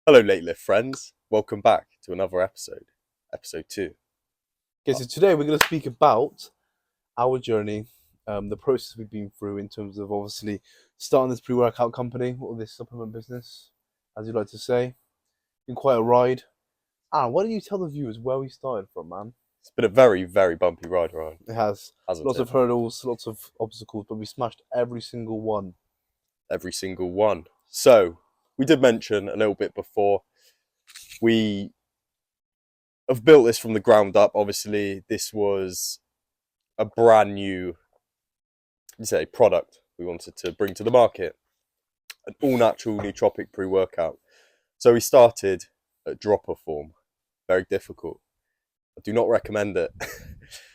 Hello, Late Lift friends. Welcome back to another episode 2. Okay, so today we're going to speak about our journey, the process we've been through in terms of obviously starting this pre-workout company or this supplement business, as you like to say. Been quite a ride. Why don't you tell the viewers where we started from, man? It's been a very, very bumpy ride, Ryan, It has hasn't lots it? of hurdles, lots of obstacles, but we smashed every single one. Every single one. So, we did mention a little bit before, we have built this from the ground up. Obviously, this was a brand new, product we wanted to bring to the market. An all-natural nootropic pre-workout. So we started at dropper form. Very difficult. I do not recommend it.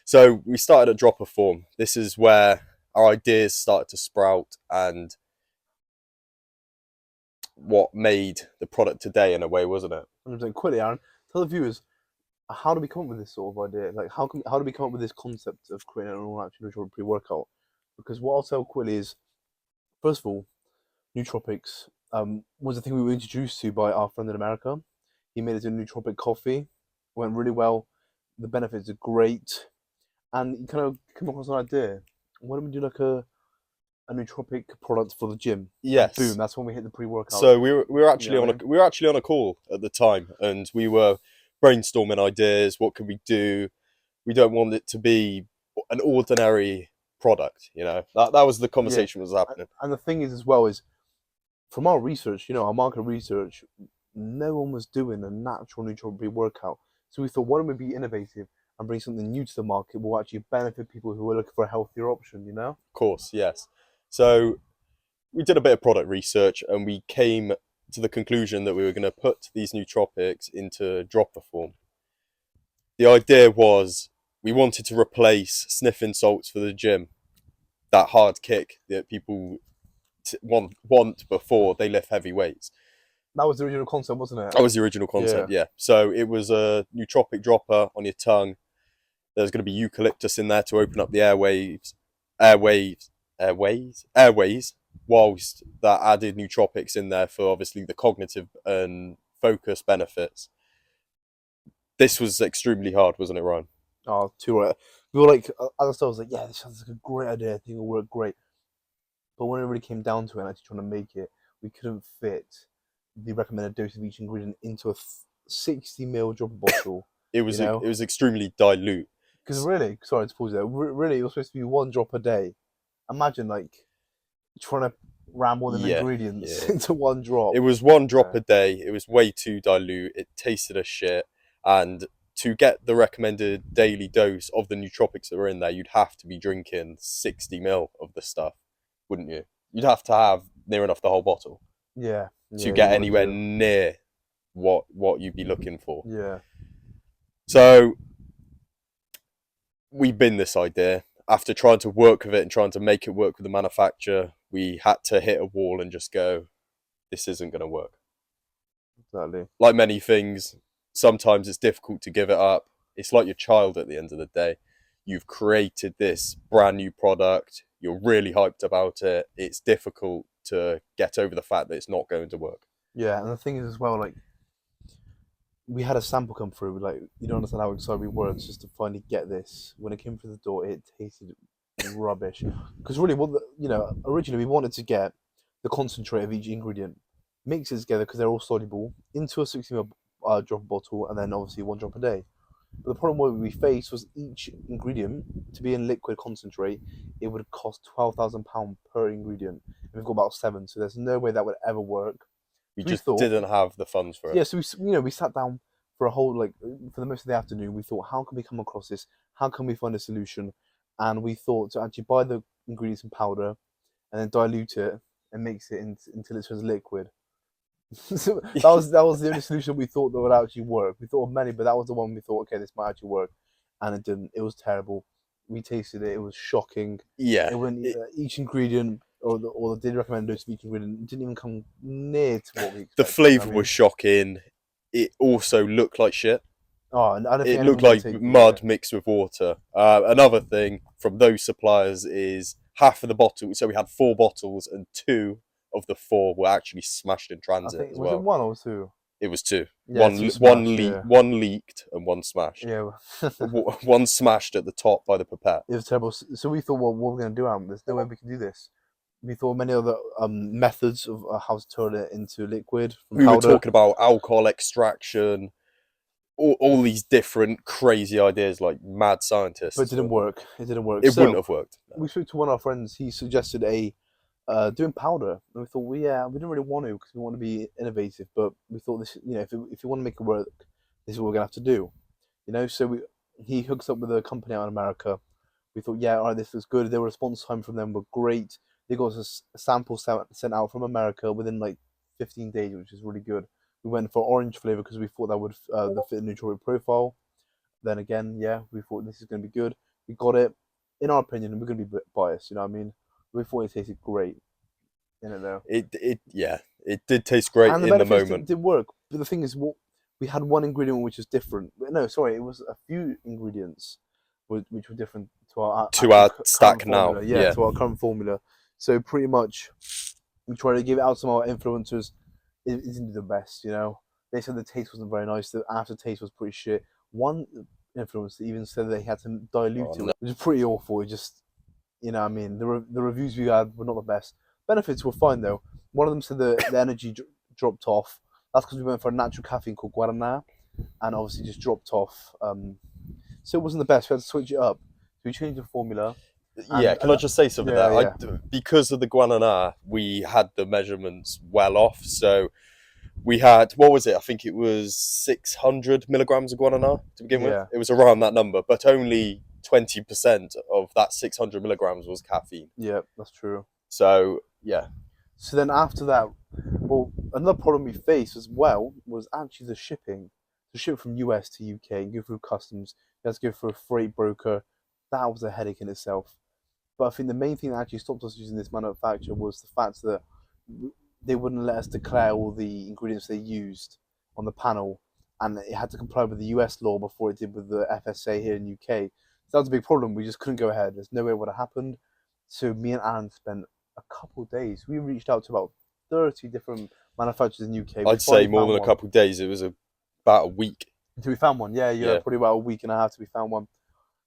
So we started at dropper form. This is where our ideas started to sprout and what made the product today in a way, wasn't it? 100% quickly, Aaron. Tell the viewers, how do we come up with this sort of idea? Like, how do we come up with this concept of creating an all-natural pre-workout? Because what I'll tell quickly is, first of all, nootropics was the thing we were introduced to by our friend in America. He made us a nootropic coffee. Went really well. The benefits are great, and he kind of came across an idea. Why don't we do like a nootropic product for the gym? And boom, Yes. that's when we hit the pre-workout. So we were You actually know on what I mean? we were actually on a call at the time, and we were brainstorming ideas. What can we do? We don't want it to be an ordinary product. That was the Yeah. conversation was happening. And the thing is, as well, is from our research, our market research, no one was doing a natural nootropic pre-workout. So we thought, why don't we be innovative and bring something new to the market will actually benefit people who are looking for a healthier option, Of course, yes. So we did a bit of product research, and we came to the conclusion that we were going to put these nootropics into dropper form. The idea was we wanted to replace sniffing salts for the gym, that hard kick that people want before they lift heavy weights. That was the original concept, wasn't it? That was the original Yeah. concept, yeah. So it was a nootropic dropper on your tongue. There's going to be eucalyptus in there to open up the airways, whilst that added nootropics in there for obviously the cognitive and focus benefits. This was extremely hard, wasn't it, Ryan? Oh, too right. We were like, at the start, I was like, yeah, this sounds like a great idea. I think it'll work great. But when it really came down to it, and actually trying to make it, we couldn't fit the recommended dose of each ingredient into a 60 ml dropper bottle. It You was it know, was extremely dilute. because really, sorry to pause there. Really, it was supposed to be one drop a day. Imagine like trying to ram all them Yeah, ingredients yeah. into one drop. It was one drop Yeah. a day. It was way too dilute. It tasted as shit. And to get the recommended daily dose of the nootropics that were in there, you'd have to be drinking 60 ml of the stuff, wouldn't you? You'd have to have near enough the whole bottle Yeah, to yeah, get you would anywhere do. near what you'd be looking for. Yeah, So we binned this idea. After trying to work with it and trying to make it work with the manufacturer, we had to hit a wall and just go, this isn't going to work. exactly. Like many things, sometimes it's difficult to give it up. It's like your child at the end of the day. You've created this brand new product. You're really hyped about it. It's difficult to get over the fact that it's not going to work. Yeah, and the thing is as well, like we had a sample come through. Like you don't understand how excited we were just to finally get this. When it came through the door, it tasted rubbish. Because really, originally we wanted to get the concentrate of each ingredient, mix it together because they're all soluble into a 60 ml drop bottle, and then obviously one drop a day. But the problem what we faced was each ingredient to be in liquid concentrate, it would cost £12,000 per ingredient. And we've got about seven, so there's no way that would ever work. We So we just thought, didn't have the funds for it. yeah, so we sat down for a whole for the most of the afternoon. We thought, how can we come across this? How can we find a solution? And we thought to actually buy the ingredients in powder and then dilute it and mix it until it turns liquid. So that was the only solution we thought that would actually work. We thought of many, but that was the one we thought, okay, this might actually work, and it didn't. It was terrible. We tasted it; it was shocking. Yeah. It went each ingredient or the did recommend dose of each ingredient didn't even come near to what we The expected. flavour was shocking. It also looked like shit. Oh, and I don't think It looked anyone would like take it. mud mixed with water. Another thing from those suppliers is half of the bottle. So we had 4 bottles, and 2 of the 4 were actually smashed in I transit think as was it well. one or two? It was two. Yeah, two smashed, yeah. One leaked and one smashed. Yeah, One smashed at the top by the pipette. it was terrible. So we thought, well, what are we going to do, Aaron? There's no way we can do this. We thought many other methods of how to turn it into liquid from We were powder. talking about alcohol extraction, all these different crazy ideas, like mad scientists. But it didn't work. It didn't work. It wouldn't have worked. We spoke to one of our friends. He suggested doing powder, and we thought, well, yeah, we didn't really want to because we want to be innovative. But we thought this, if you want to make it work, this is what we're gonna have to do, So he hooks up with a company out in America. We thought, yeah, all right, this was good. The response time from them were great. They got us a sample sent out from America within like 15 days, which is really good. We went for orange flavor because we thought that would fit the nootropic profile. Then again, yeah, we thought this is going to be good. We got it. In our opinion, we're going to be biased. We thought it tasted great. Though. It did taste great and in the moment. It did work. But the thing is, we had one ingredient which was different. No, sorry, it was a few ingredients which were different to our stack now. Formula. Yeah, to our current formula. So pretty much, we tried to give it out to some of our influencers. It didn't do the best, They said the taste wasn't very nice. The aftertaste was pretty shit. One influencer even said they had to dilute it, which is pretty awful. It just, the reviews we had were not the best. Benefits were fine though. One of them said the energy dropped off. That's because we went for a natural caffeine called Guaraná, and obviously just dropped off. So it wasn't the best. We had to switch it up. So we changed the formula. Yeah, can I just say something there? Because of the Guaraná, we had the measurements well off. So we had, what was it? I think it was 600 milligrams of Guaraná to begin with. It was around that number, but only 20% of that 600 milligrams was caffeine. Yeah, that's true. So, yeah. So then after that, well, another problem we faced as well was actually the shipping. To ship from US to UK and go through customs, you have to go through a freight broker. That was a headache in itself. But I think the main thing that actually stopped us using this manufacturer was the fact that they wouldn't let us declare all the ingredients they used on the panel, and it had to comply with the US law before it did with the FSA here in UK. So that was a big problem. We just couldn't go ahead. There's no way it would have happened. So me and Aaron spent a couple of days. We reached out to about 30 different manufacturers in the UK. I'd say more than a couple of days. It was about a week. Until we found one. Yeah, probably about a week and a half till we found one.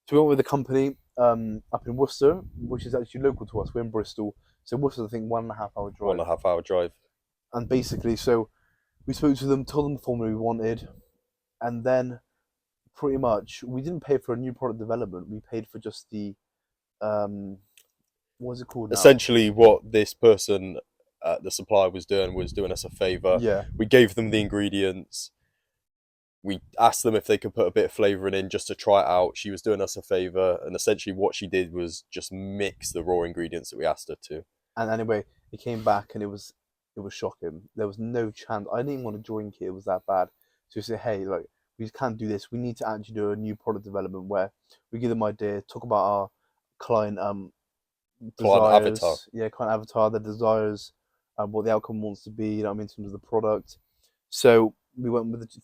So we went with a company up in Worcester, which is actually local to us. We're in Bristol. So Worcester's, I think, 1.5 hour drive. 1.5 hour drive. And basically, so we spoke to them, told them the formula we wanted, and then pretty much we didn't pay for a new product development. We paid for just the what's it called now? Essentially, what this person, the supplier, was doing us a favour. Yeah. We gave them the ingredients. We asked them if they could put a bit of flavouring in just to try it out. She was doing us a favour, and essentially what she did was just mix the raw ingredients that we asked her to. And anyway, it came back and it was shocking. There was no chance. I didn't even want to drink it. It was that bad. So we said, hey, look, we can't do this. We need to actually do a new product development where we give them idea, talk about our client desires, avatar. Yeah, client avatar, their desires, what the outcome wants to be. In terms of the product. So we went with the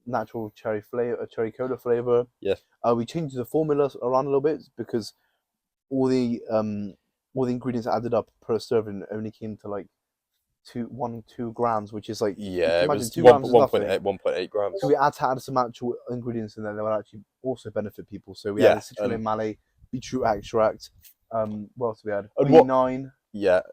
natural cherry cola flavor. Yeah. We changed the formula around a little bit because all the ingredients added up per serving only came to like 2 grams, which is like, it was 1.8 grams. So we had to add some actual ingredients in there that would actually also benefit people. So we added citrulline malate, beetroot extract. What else we had? B9.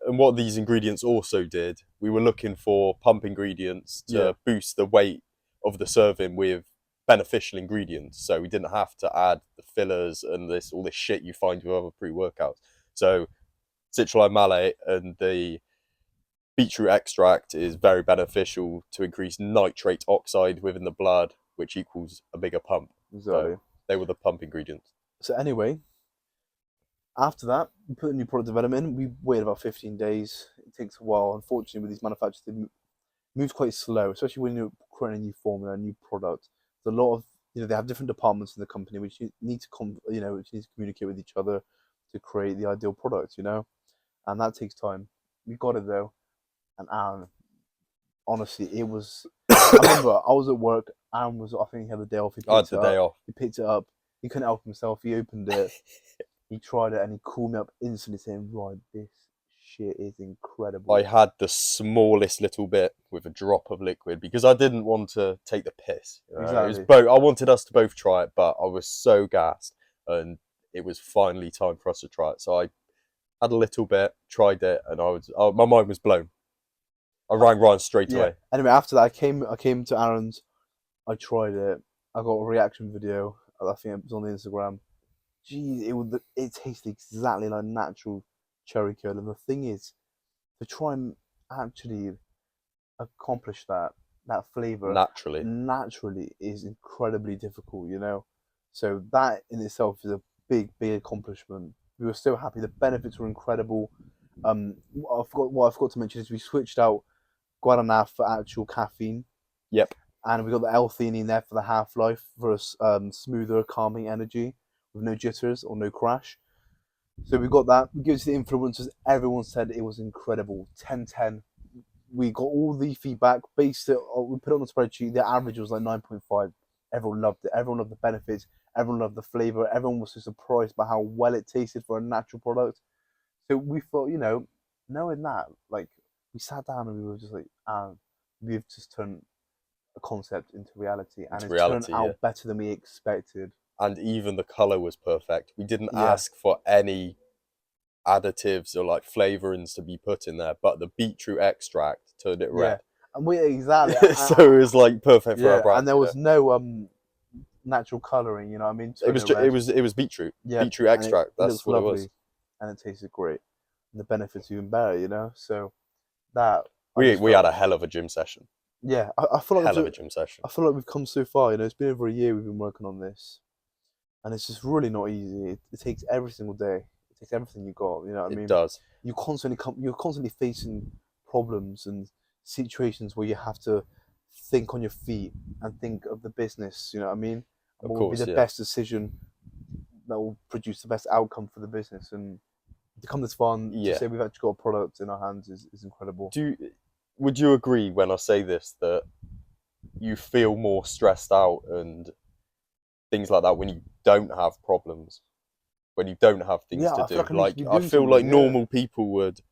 And what these ingredients also did, we were looking for pump ingredients to boost the weight of the serving with beneficial ingredients. So we didn't have to add the fillers and all this shit you find with other pre-workouts. So citrulline malate and the beetroot extract is very beneficial to increase nitrate oxide within the blood, which equals a bigger pump. Exactly. So they were the pump ingredients. So anyway, after that, we put a new product development in. We waited about 15 days. It takes a while. Unfortunately, with these manufacturers, they move quite slow, especially when you're creating a new formula, a new product. There's a lot of, they have different departments in the company which need to communicate with each other to create the ideal product, and that takes time. We got it though, and Aaron, honestly, it was. I remember I was at work. Aaron was, I think he had the day off. I had the day off. He picked it up. He couldn't help himself. He opened it. He tried it and he called me up instantly saying, right, this shit is incredible. I had the smallest little bit with a drop of liquid because I didn't want to take the piss. It was Exactly. both. I wanted us to both try it, but I was so gassed, and it was finally time for us to try it. So I had a little bit, tried it, and my mind was blown. I rang Ryan straight away. Anyway, after that, I came to Aaron's. I tried it. I got a reaction video. I think it was on the Instagram. Geez, it tasted exactly like natural cherry curd. And the thing is, to try and actually accomplish that flavor naturally is incredibly difficult, you know. So that in itself is a big accomplishment. We were still happy. The benefits were incredible. What I forgot to mention is we switched out guaraná for actual caffeine. Yep. And we got the L-theanine there for the half-life for a smoother, calming energy with no jitters or no crash. So we got that. We gave it to the influencers. Everyone said it was incredible. 10/10. We got all the feedback. We put it on the spreadsheet. The average was like 9.5. Everyone loved it. Everyone loved the benefits. Everyone loved the flavor. Everyone was so surprised by how well it tasted for a natural product. So we thought, you know, knowing that, like, we sat down and we were just like, we've just turned a concept into reality, and it's turned out better than we expected. And even the color was perfect. We didn't ask for any additives or like flavorings to be put in there, but the beetroot extract turned it red. And exactly. So it was like perfect for our brand. And there was no natural coloring, you know what I mean? It was beetroot. Yeah, beetroot extract. That's what lovely, it was. And it tasted great. And the benefits even better, you know? So that we had a hell of a gym session. Yeah, I feel like a gym session. I feel like we've come so far. You know, it's been over a year we've been working on this, and it's just really not easy. It takes every single day. It takes everything you got. You know what I mean? It does. You're constantly facing problems and situations where you have to think on your feet and think of the business. You know what I mean? And what will be the best decision that will produce the best outcome for the business, and to come this far and to say we've actually got a product in our hands is incredible. Would you agree when I say this that you feel more stressed out and things like that when you don't have problems, when you don't have things to do? I feel like normal people would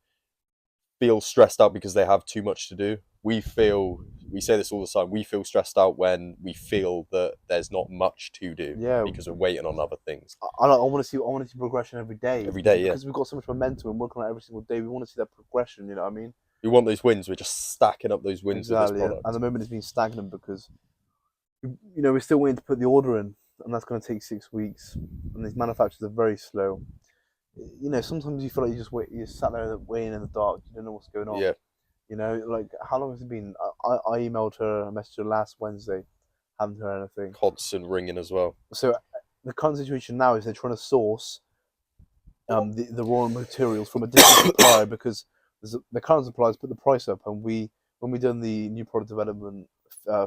feel stressed out because they have too much to do. We say this all the time, we feel stressed out when we feel that there's not much to do because we're waiting on other things. I want to see progression every day. Because we've got so much momentum and working on it every single day. We want to see that progression, you know what I mean? We want those wins. We're just stacking up those wins with this product. At the moment, it's been stagnant because, you know, we're still waiting to put the order in, and that's going to take 6 weeks. And these manufacturers are very slow. You know, sometimes you feel like you sat there waiting in the dark. You don't know what's going on. Yeah. You know, like, how long has it been? I emailed her, I messaged her last Wednesday. Haven't heard anything. Constant ringing as well. So the current situation now is they're trying to source the raw materials from a different supplier because the current suppliers put the price up, and when we done the new product development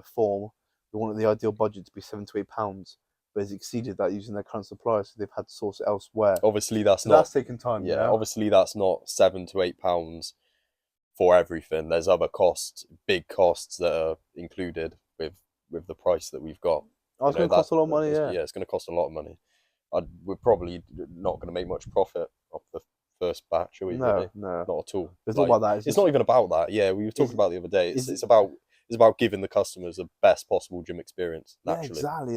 form, we wanted the ideal budget to be £7 to £8, but it's exceeded that using their current suppliers, so they've had to source it elsewhere. Obviously, that's taking time. Yeah, you know? Obviously that's not £7 to £8 for everything. There's other costs, big costs that are included with the price that we've got. It's going to cost a lot of money. Yeah, it's going to cost a lot of money. We're probably not going to make much profit off the first batch, are we? No, really? no, not at all. It's not about that. It's not even about that. Yeah, we were talking about the other day. It's about giving the customers the best possible gym experience naturally. Yeah, exactly,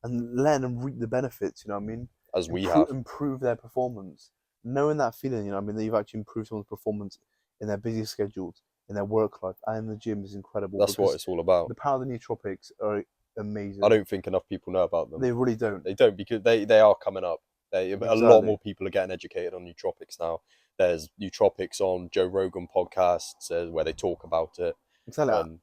and letting them reap the benefits. You know what I mean? As we have improve their performance, knowing that feeling. You know what I mean? That you've actually improved someone's performance in their busy schedules, in their work life, and in the gym is incredible. That's what it's all about. The power of the nootropics are amazing. I don't think enough people know about them. They really don't. They don't, because they are coming up. A lot more people are getting educated on nootropics now. There's nootropics on Joe Rogan podcasts where they talk about it. Exactly.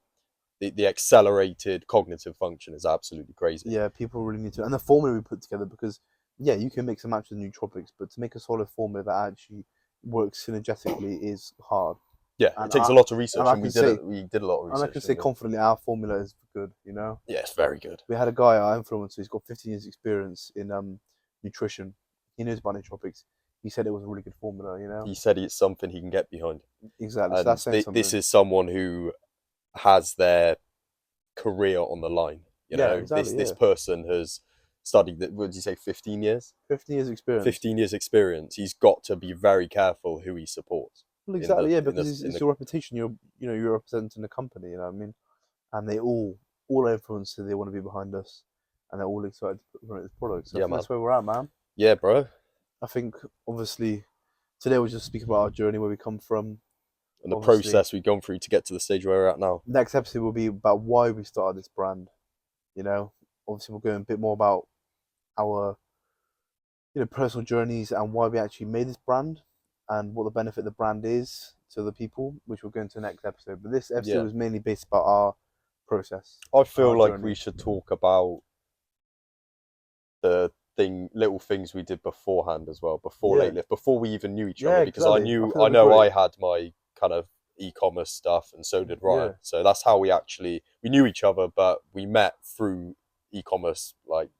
The accelerated cognitive function is absolutely crazy. Yeah, people really need to. And the formula we put together, because you can mix and match the nootropics, but to make a solid formula that actually works synergetically is hard. Yeah, it takes a lot of research, and we did a lot of research. And I can say confidently our formula is good, you know? Yeah, it's very good. We had a guy, our influencer, who's got 15 years experience in nutrition. He knows about nootropics. He said it was a really good formula, you know? He said it's something he can get behind. Exactly. And so that's this is someone who has their career on the line. You know, exactly, this person has studied that. What did you say? 15 years. 15 years experience. 15 years experience. He's got to be very careful who he supports. Well, exactly, yeah, in the- because in it's the- your reputation. You're representing the company. You know what I mean? And they all influence who they want to be behind us, and they're all excited to promote this product. So I Yeah, think man. that's where we're at, man. Yeah, bro. I think obviously today we'll just speak about our journey, where we come from. And the Obviously. process we've gone through to get to the stage where we're at now. Next episode will be about why we started this brand. You know, obviously we'll go a bit more about our personal journeys and why we actually made this brand and what the benefit of the brand is to the people, which we'll go into next episode. But this episode Yeah. was mainly based about our process. I feel Our like journey. we should talk about the little things we did beforehand as well, before Yeah. Late Lift, before we even knew each Yeah, other, because I exactly. I knew, think I that'd be know I great. had my kind of e-commerce stuff, and so did Ryan. Yeah. So that's how we knew each other, but we met through e-commerce, like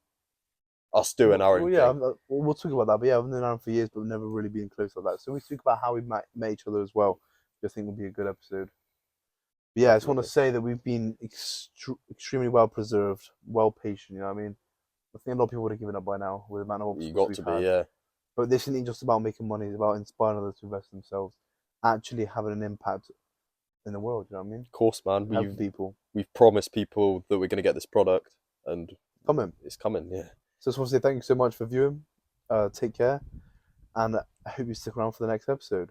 us doing our own yeah, thing. we'll talk about that. But yeah, I've known Aaron for years, but we've never really been close like that. So we speak about how we met each other as well, which I think will be a good episode. But yeah, I just want to Definitely. say that we've been extremely well preserved, well patient. You know what I mean? I think a lot of people would have given up by now with the amount of You obstacles got we've to be, had. yeah. But this isn't just about making money; it's about inspiring others to invest in themselves, actually having an impact in the world. You know what I mean? Of course, man. Helping people. We've promised people that we're going to get this product, and Come in. it's coming. Yeah. So I just want to say thank you so much for viewing. Take care, and I hope you stick around for the next episode.